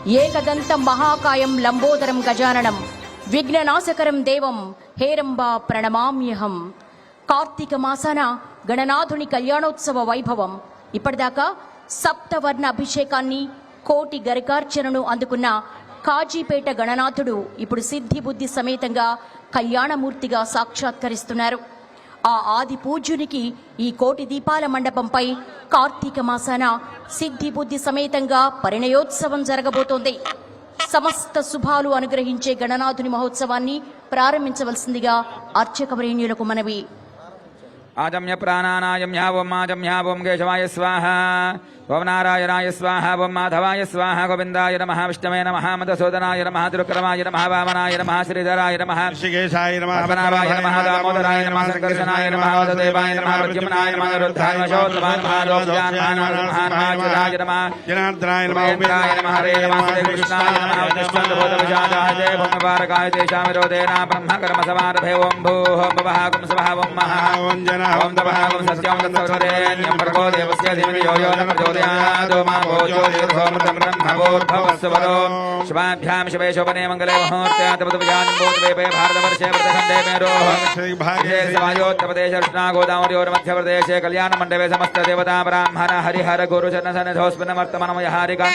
ఏకదంతం మహాకాయం లంబోదరం గజాననం విఘ్ననాశకరం దేవం హేరంబా ప్రణమామ్యహం. కార్తీక మాసాన గణనాథుని కళ్యాణోత్సవ వైభవం. ఇప్పటిదాకా సప్తవర్ణ అభిషేకాన్ని, కోటి గరికార్చనను అందుకున్న కాజీపేట గణనాథుడు ఇప్పుడు సిద్ధి బుద్ధి సమేతంగా కళ్యాణమూర్తిగా సాక్షాత్కరిస్తున్నారు. ఆ ఆది పూజ్యునికి ఈ కోటి దీపాల మండపంపై కార్తీక మాసాన సిద్ధి బుద్ధి సమేతంగా పరిణయోత్సవం జరగబోతోంది. సమస్త శుభాలు అనుగ్రహించే గణనాథుని మహోత్సవాన్ని ప్రారంభించవలసిందిగా అర్చకవరేణ్యులకు మనవి. आजम्य प्राणानायम्यावं आजम्यावं केशवाय स्वाहा, ओं नारायणाय स्वाहा, ओं माधवाय स्वाहा, गोविंदाय नमः, विष्णवे नमः, मधुसूदनाय नमः, तिरुक्रमाय नमः, वामनाय नमः, श्रीधराय नमः, ऋषिकेशाय नमः, पद्मनाभाय नमः, दामोदराय नमः, संकर्षणाय नमः, वासुदेवाय नमः, प्रद्युम्नाय नमः, रुद्राय नमः, शोधवाय नमः, लोकजाननाय नमः, जनार्दनाय नमः, उपेन्द्राय नमः, हरे नमः, कृष्णाय नमः, विष्णुबोधविजाताय भंगवारकाय तेषां विरोधेन ब्रह्मकर्म समारभे. ओं भूः भवः कुं स्वः ओं महः ओं तपः ओं सत्यं तत्सर्वरेण्यं भर्गो देवस्य धीमहि यो यो न प्रचोदयात्. मा भोजो देवसोमृतं ब्रह्मभूर्भुवस्सुवरो शुभाभ्यां शुभे शोभने मङ्गले मुहूर्त्यात् तपदुपजान्बोधवेपे भारतवर्षे वृद्धखण्डे मेरोः वायोत्तरप्रदेश कृष्णा गोदावर्योर्मध्यप्रदेशे कल्याणमण्डपे समस्त देवता ब्राह्मण हरिहर गुरुचरणसन्निधोऽस्मिन् वर्तमानमयहारिका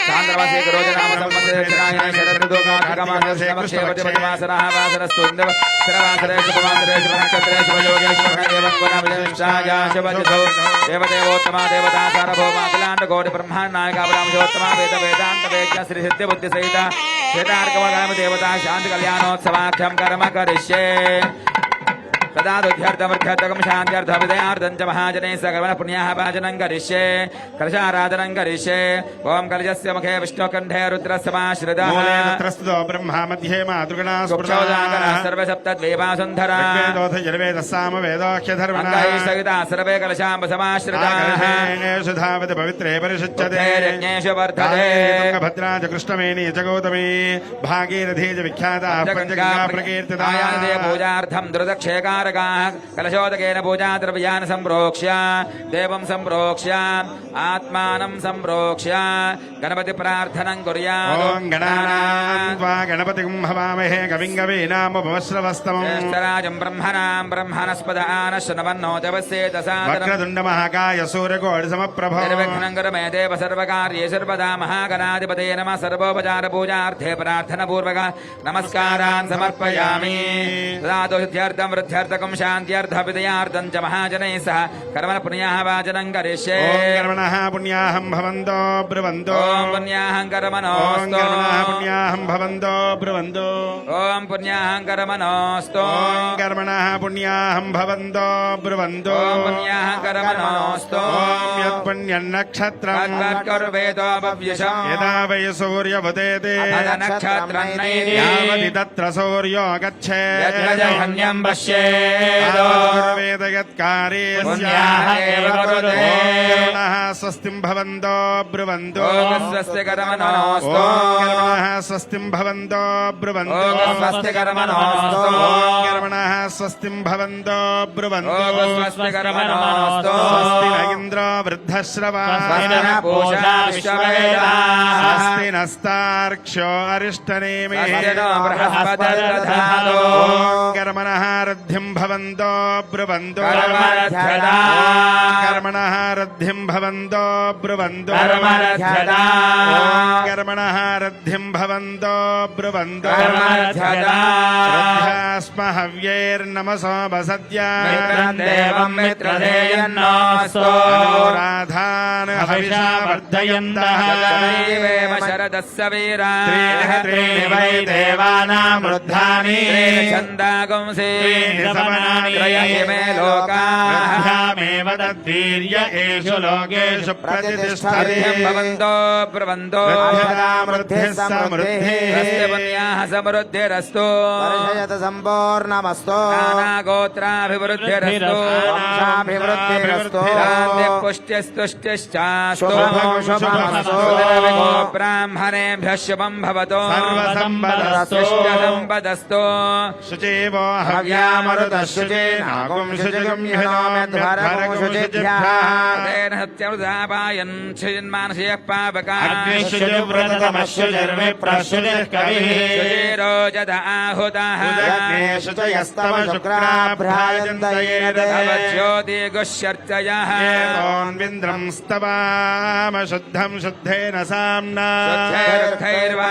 चान्द्रमासे गुरोजनाम संवत्सरेक्षणाय शरदृतोगाधिकमासरः वासरस्तु शरवासरे शुभवासरे शुभनक्षत्रे शुभयोगे शुभदेवत्वनविशिष्टाया शुभजितो देवदेवोत्तमा देवता सार्वभौमा अखिलाण्डकोटि ब्रह्माण्डनायका ब्रह्मोत्तमा वेद वेदान्त वेद्य श्री सिद्धि बुद्धि सहिता श्वेतार्कवगाम देवता शान्ति कल्याणोत्सवाख्यं कर्म करिष्ये. तदादुध्यर्थमर्थकं शान्त्यर्थविदयार्थं च महाजने सकर्मण पुण्याः भाजनं करिष्ये. कलशाराधनं करिष्ये. ओं कलशस्य मुखे विष्णुकण्ठे रुद्रस्यमाश्रितः त्रस्तो ब्रह्मा मध्ये मातृगणा सुप्रोजागरः सर्वे सप्तद्वीपासुन्धरा वेदोऽख्यधर्मणः सहिता सर्वे कलशाम्बसमाश्रिताः सुधावति पवित्रे परिषुच्यते यज्ञेषु वर्धते. भद्रा च कृष्णवेणी च गौतमी भागीरथी च विख्याता पञ्चगङ्गा प्रकीर्तिता पूजार्थं दुर्दक्षेकार कलशोदकेन पूजा द्रव्यान् संप्रोक्ष्य देवं संप्रोक्ष्य आत्मानं संप्रोक्ष्य गणपति प्रार्थनं कुर्यात्. ओं गणानां त्वा गणपतिं हवामहे कविं कवीनामुपमश्रवस्तमं ज्येष्ठराजं ब्रह्मणां ब्रह्मणस्पद आनश्वन्नो देवस्येत सादरं वक्रतुण्ड महाकाय सूर्यकोटिसमप्रभो निर्विघ्नं कुरु मे देव सर्वकार्ये सर्वदा. महागणाधिपतये नमः. सर्वोपचार पूजार्थे प्रार्थनापूर्वक नमस्कारान् समर्पयामि. तदादुध्यर्थं वृद्ध्यर्थकं शान्त्यर्थविदयार्थं च महाजनैः सह कर्मण पुण्याः वाचनं करिष्ये. कर्मणः पुण्याहं भवन्तो ब्रुवन्तो ॐ पुण्याहं कर्मणोऽस्तु पुण्याहं भवन्तो ब्रुवन्तो ॐ पुण्याहं कर्मणोऽस्तु कर्मणः पुण्याहं भवन्तो ब्रुवन्तो ॐ पुण्याहं कर्मणोऽस्तु यत्पुण्यन्नक्षत्रं तत्कर्वेतोपव्यशम् यदा वै सूर्यमुदेति नक्षत्रं नैति यावति तत्र सूर्यो गच्छेत् यज्ञजघन्यं पश्येत् वेदयत्कारी पुण्याः एव कुरुते. स्वस्तिं भवन्तो ब्रुवन्तो स्वस्य कर्मणोऽस्तु कर्मणः स्वस्तिं भवन्तो ब्रुवन्तो स्वस्य कर्मणोऽस्तु कर्मणः स्वस्तिं भवन्तो ब्रुवन्तो स्वस्य कर्मणोऽस्तु स्वस्ति न इन्द्रो वृद्धश्रवाः स्वस्ति नः पूषा विश्ववेदाः स्वस्ति नस्तार्क्ष्यो अरिष्टनेमिः स्वस्ति नो बृहस्पतिर्दधातु कर्मणः रद्धिं भवन्तो ब्रुवन्तो कर्मरध्यता कर्मणः रद्धिं भवन्तो ब्रुवन्तो कर्मरध्यता कर्मणः रद्धिं भवन्तो ब्रुवन्तो कर्मरध्यता रथ्यास्म हव्यैर्नमसो वसद्या मित्रं देवं मित्रधेयन्नोऽस्तु राधान् हविषा वर्धयन्तः तदैवेव शरदस्य वीराः त्रीणि वै देवानां वृद्धानि छन्दागुंसि त्रयहि मे लोकाः तद्वीर्य एषु लोकेषु प्रतिष्ठति भवन्तो ब्रुवन्तो वृद्धिः समृद्धिः पुण्याः समृद्धिरस्तु सम्पूर्णमस्तु नानागोत्राभिवृद्धिरस्तु वंशाभिवृद्धिरस्तु पुष्ट्यस्तुष्ट्यश्चास्तु शुभमस्तु ब्राह्मण ब्रह्मणेभ्यः शुभं भवतु सर्वसम्पदस्तु इष्टसम्पदस्तु शुचेवो हव्यामरुतः शुचेनागुं शुचिगुं तेन सत्यमृतापायन् शुचिन्मानसीयः पावका शुचिरोजत आहुतः शुचयस्तव शुक्राभ्राजन्तयेत् ज्योतिगुश्चर्चयः विन्द्रं स्तवाम शुद्धं शुद्धेन साम्ना शुद्धैर्वा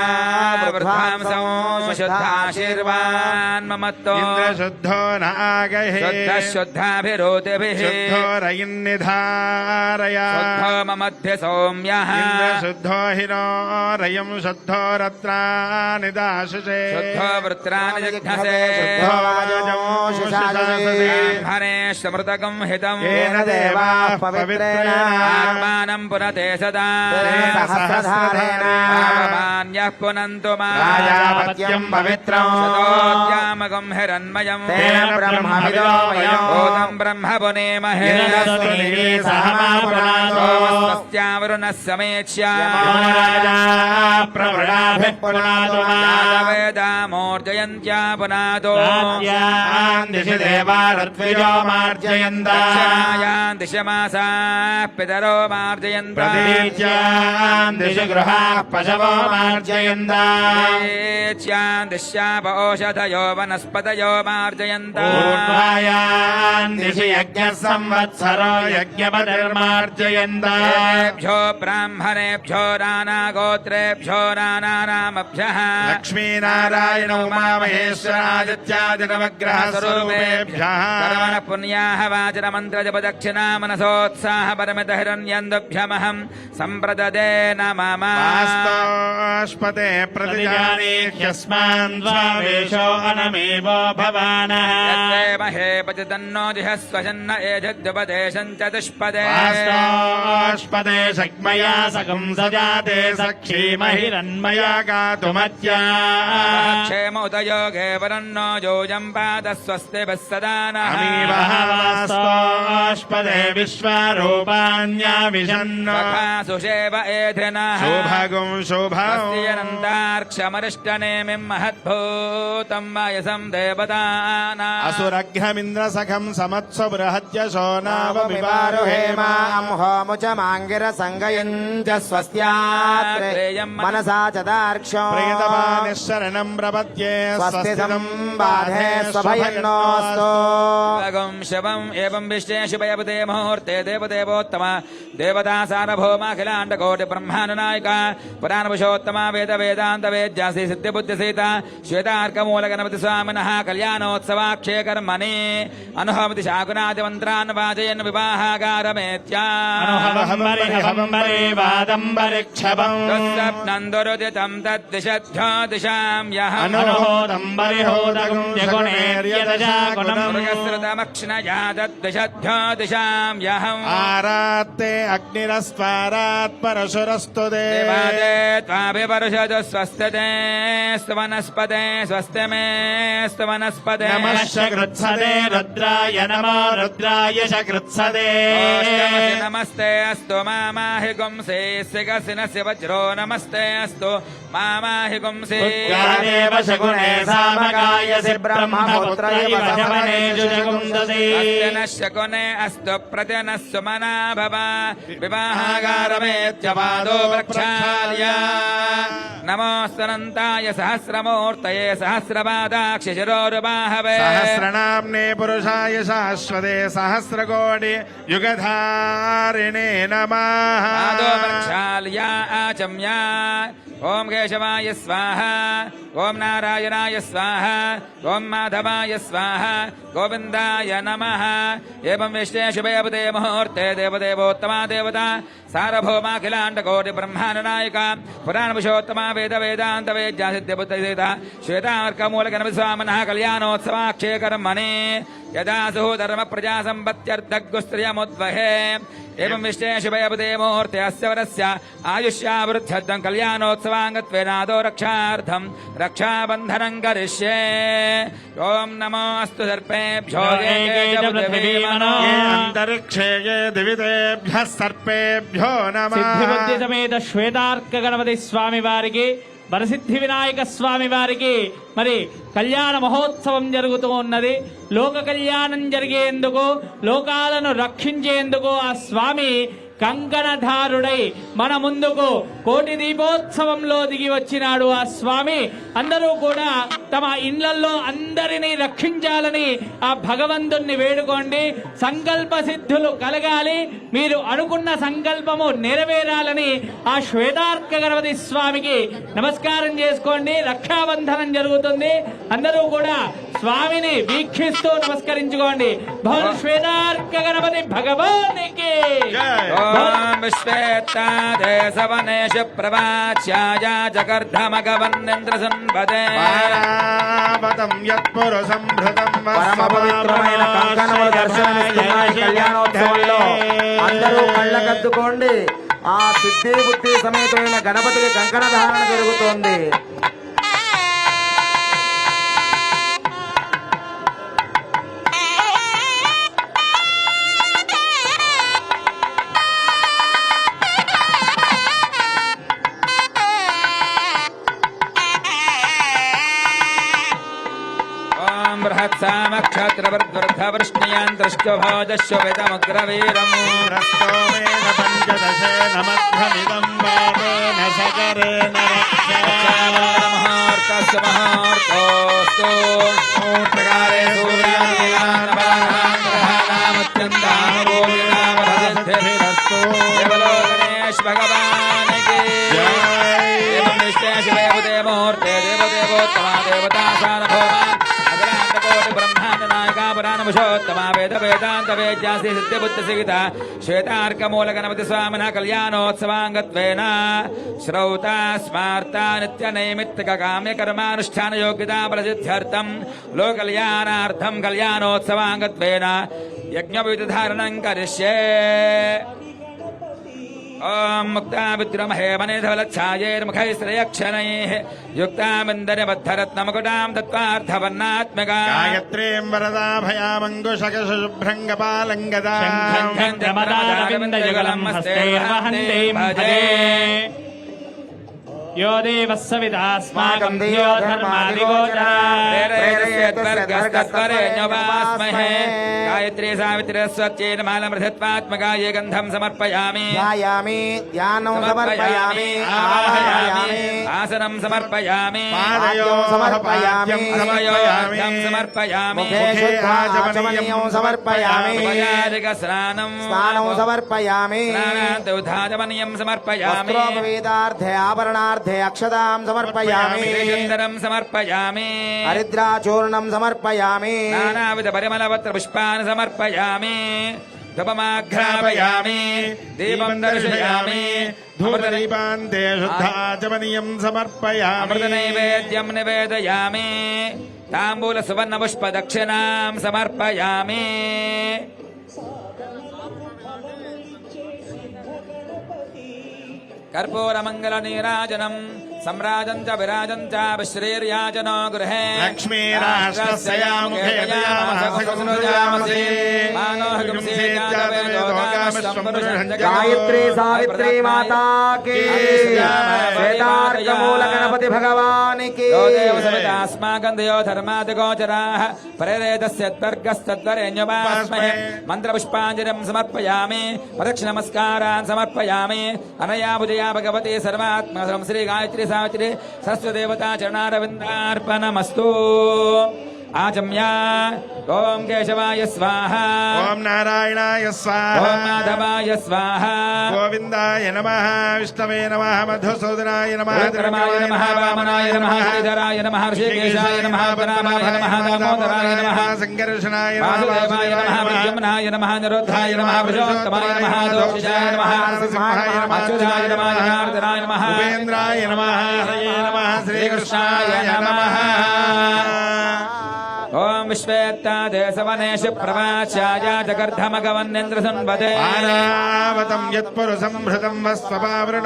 वृद्धांसो शुद्धाशीर्वान् ममत्तो शुद्धो न आगहे शुद्धः शुद्धाभिरोतिभिः शुद्धो रयिन्निधारया शुद्धो ममध्ये सौम्यः शुद्धो हिनो रयं शुद्धो रत्रा निदाशुषे शुद्धो वृत्राणि जिघ्नसे ब्रह्मणे स्मृतकं हितं येन देवाः पवित्रेण आत्मानं पुनते सदा पावमान्यः पुनन्तु राजापत्यं पवित्रं सदोद्यामकं हिरण्मयं तेन ब्रह्मविदो वयं भूतं ब्रह्म पुनेमहे सोमस्त्यावरुणः समेक्ष्य वेदामोर्जयन्त्या पुनादो दिशि देवा ऋत्विजो मार्जयन्त दक्षिणायां दिशमासाः पितरो मार्जयन्त प्रतीच्यां दिशि गृहाः पशवो मार्जयन्त ेच्यां दिश्याप ओषधयो वनस्पतयो मार्जयन्त ऊर्ध्वायां दिशि यज्ञः संवत्सरो यज्ञपतिर्मार्जयन्त भ्यो ब्राह्मणेभ्यो नानागोत्रेभ्यो नानानामभ्यः लक्ष्मीनारायण उमामहेश्वरादित्यादिनवग्रह स्वरूपेभ्यः कर्मण पुण्याः वाचनमन्त्रजपदक्षिणा मनसोत्साह परमित हिरण्यन्दभ्यमहं सम्प्रददे न मम वास्तोष्पते प्रतिजानीह्यस्मान् द्वावेशो अनमेवो भवानः महे पतितन्नो जिहस्वशन्न एजद्युपदेशं चतुष्पदे वास्तोष्पते शक्मया सकं सजाते सखीमहिरन्मया गातुमत्या क्षेम उदयोगे वरन्नो योजं पाद स्वस्ति सदा नः वास्तोष्पते विश्वरूपाण्या विशन्न सुषेव एधिनः शोभागुं शोभास्यनन्तार्क्षमरिष्टनेमिं महद्भूतं वयसं देवतानाम् असुरघ्नमिन्द्रसखं समत्स्व बृहद्यशो नाम विवारुहेमां होमुचमाङ्गिरसङ्गयञ्च स्वस्त्यात्रे मनसा च दार्क्ष्यो प्रेतमानिः शरणं प्रपद्ये स्वस्ति सम्बाधे स्वभयन्नोऽस्तु भगं शिवम् एवं विश्वे शुभयपदे मुहूर्ते देवदेवोत्तम देवता सार्वभौमाखिलाण्डकोटि ब्रह्मानुनायिका पुराणपुरुषोत्तमा वेद वेदान्त वेद्यासि सिद्धिबुद्धिसीता श्वेतार्कमूलगणपति स्वामिनः कल्याणोत्सवाक्षे कर्मणि अनुहवति शाकुनादिमन्त्रान् वाचयन् विवाहागारमेत्या स्वप्नन्दुरुदितं तद्दिशध्यो दिशां यः मृगसृतमक्ष्णया तद्दिशध्यो दिशां यहम् आरात्ते अग्निरस्त्वारात् परशुरस्तु देवादे त्वाभिपरुषतु स्वस्तिते स्वनस्पते स्वस्ति मे स्वनस्पते नमश्च कृत्सदे रुद्राय नमो रुद्राय च कृत्सदे नमस्ते अस्तु मामाहि गुंसे सिगसिनस्य वज्रो नमस्ते अस्तु मामाहि गुंसे देव शकुने सामगायसि ब्रह्मपुत्रैव शवनेषु शकुन्दसे अस्य नः शकुने अस्तु प्रत्यनः सुमना भव विवाहागारमेत्यपादो प्रक्षाल्य नमोऽस्तनन्ताय सहस्रमूर्तये सहस्रपादाक्षिशिरोरुबाहवे सहस्रनाम्ने पुरुषाय शाश्वते सहस्रकोटि युगधारिणे नमः पादो प्रक्षाल्य आचम्या ॐ केशवाय स्वाहा ॐ नारायणाय स्वाहा ॐ माधवाय स्वाहा गोविन्दाय नमः एवं विश्वे शुभे मुहूर्ते देवदेवोत्तमा देवता सार्वभौमाखिलाण्डकोटि ब्रह्मानुनायिका पुराणपुरुषोत्तमा वेद वेदान्त वेद्या सिद्धिबुद्धिसीता श्वेतार्कमूलगणपति स्वामिनः कल्याणोत्सवाक्षे कर्मणि यदा धर्म प्रजा संपत्त्यर्थगुस्त्रियमुद्वहे एवं विश्वेशभयपदे मुहूर्ते अस्य वरस्य आयुष्यावृद्ध्यर्थं कल्याणोत्सवाङ्गत्वेनादो रक्षार्थं रक्षाबन्धनं करिष्ये ओम नमो अस्तु सर्पेभ्यो ये अंतरिक्षे ये दिवितेभ्यः सर्पेभ्यो नमः సిద్ధిబుద్ధి సమేత శ్వేతార్క గణపతి స్వామి వారికి వరసిద్ధి వినాయక స్వామి వారికి మరి కళ్యాణ మహోత్సవం జరుగుతూ ఉన్నది. లోక కళ్యాణం జరిగేందుకు, లోకాలను రక్షించేందుకు ఆ స్వామి కంకణధారుడై మన ముందుకు కోటి దీపోత్సవంలో దిగి వచ్చినాడు. ఆ స్వామి అందరూ కూడా తమ ఇళ్లల్లో అందరినీ రక్షించాలని ఆ భగవంతుణ్ణి వేడుకోండి. సంకల్ప సిద్ధులు కలగాలి, మీరు అనుకున్న సంకల్పము నెరవేరాలని ఆ శ్వేతార్క గణపతి స్వామికి నమస్కారం చేసుకోండి. రక్షాబంధనం జరుగుతుంది. అందరూ కూడా స్వామిని వీక్షిస్తూ నమస్కరించుకోండి. భవన్ శ్వేతార్క గణపతి భగవానికి विश्वेत्तादे सवनेषु प्रवाच्याया जगर्धमगवन्निन्द्रसन्पदे పరమపదం యత్పురుషం భృతం పరమ పవిత్రమైన కంకణములు దర్శనమిస్తున్నాయి. కళ్యాణోత్సవంలో అందరూ కళ్ళకద్దుకోండి. ఆ సిద్ధి బుద్ధి సమేతమైన గణపతికి కంకణ ధారణ జరుగుతోంది. बृहत्सामक्षत्रवृद्धवृष्णियान् दृष्टभोजस्वपितमुग्रवीरम् रस्तोमेन पञ्चदशेन मध्यमिदं वादेन सकरेण मुहूर्तस्य मुहूर्तोऽस्तु प्रकारे सूर्यानामत्यन्तानुभूमिनामभिसिद्धिरस्तु देवलोकनेश भगवान् की एवं निश्चय देवते मुहूर्ते देवदेवोत्तमा देवता सार्वभौमा पुराणमुषोत्तमा वेद वेदांत वेद्यासी सिद्धिबुद्धि सहिता श्वेतार्कमूल गणपति स्वामिनः कल्याणोत्सवाङ्गत्वेन श्रौता स्मार्ता नित्य नैमित्तिक काम्य कर्मानुष्ठान योग्यता प्रसिद्ध्यर्थं लोककल्याणार्थं कल्याणोत्सवाङ्गत्वेन यज्ञविधिधारणं करिष्ये ओम मुक्ताविद्रुमहे मनिधवलच्छायैर्मुखैश्रयक्षणैः युक्तामिन्दर्यबद्धरत्नमकुटां तत्त्वार्थवर्णात्मका गायत्रीं वरदाभयामङ्गुशकशुभ्रङ्गपालङ्गदा शङ्खं हस्ते भजे यो देवः सवितास्माकं धियो धर्मादिगोचरास्महे गायत्री सावित्री स्वच्छेन मालमृधत्वात्मका ये गन्धं समर्पयामि ध्यायामि ध्यानं समर्पयामि आवाहयामि आसनं समर्पयामि पादयोः समर्पयामि समयोऽर्घ्यं समर्पयामि मुखे शुद्धाचमनीयं समर्पयामि उपयादिकस्नानं स्नानं समर्पयामि स्नानान्तौधाचमनीयं समर्पयामि वस्त्रोपवीतार्थे आभरणार्थे अक्षतां समर्पयामि सुन्दरं समर्पयामि हरिद्राचूर्णं समर्पयामि नानाविध परिमलपत्र पुष्पान् समर्पयामि धूपमाघ्रापयामि दीपं दर्शयामि धूपदीपान्ते शुद्धाचमनीयं समर्पयामि अमृतनैवेद्यं निवेदयामि ताम्बूलसुवर्णपुष्पदक्षिणां समर्पयामि कर्पूरमङ्गलनीराजनम् सम्राजं च विराजं च विश्रीर्याजनो गृहे लक्ष्मीराष्ट्रस्यामुखे गायत्री सावित्री माता की श्वेतार्कमूल गणपति भगवान की अस्माकं दयो धर्मादिगोचराः प्रेरेतस्य त्वर्गस्तद्वरेण्यवास्महे मन्त्रपुष्पाञ्जलिं समर्पयामि प्रदक्षिणनमस्कारान् समर्पयामि अनया पूजया भगवती सर्वात्मकं श्री गायत्री सावित्री सरस्वदेवता चरणारविन्दार्पणमस्तु आचम्य ओम केशवाय स्वाहा ओम नारायणाय स्वाहा ओम माधवाय स्वाहा गोविंदाय नमः विष्णवे नमः मधुसूदनाय नमः विक्रमाय नमः वामनाय नमः श्रीधराय नमः ऋषिकेशाय नमः परामाय नमः दामोदराय नमः संकर्षणाय नमः वासुदेवाय नमः विद्युम्नाय नमः निरुद्धाय नमः पुरुषोत्तमाय नमः दोषिषाय नमः नरसिंहाय नमः अच्युताय नमः जनार्दनाय नमः उपेन्द्राय नमः हरये नमः श्रीकृष्णाय नमः ओम श्वेत्तादेशवनेषु प्रवाच्याय जगर्धमगवन्नेन्द्रसंवदे आनावतं यत्पुरुषं हृतं वस्वपावृणम्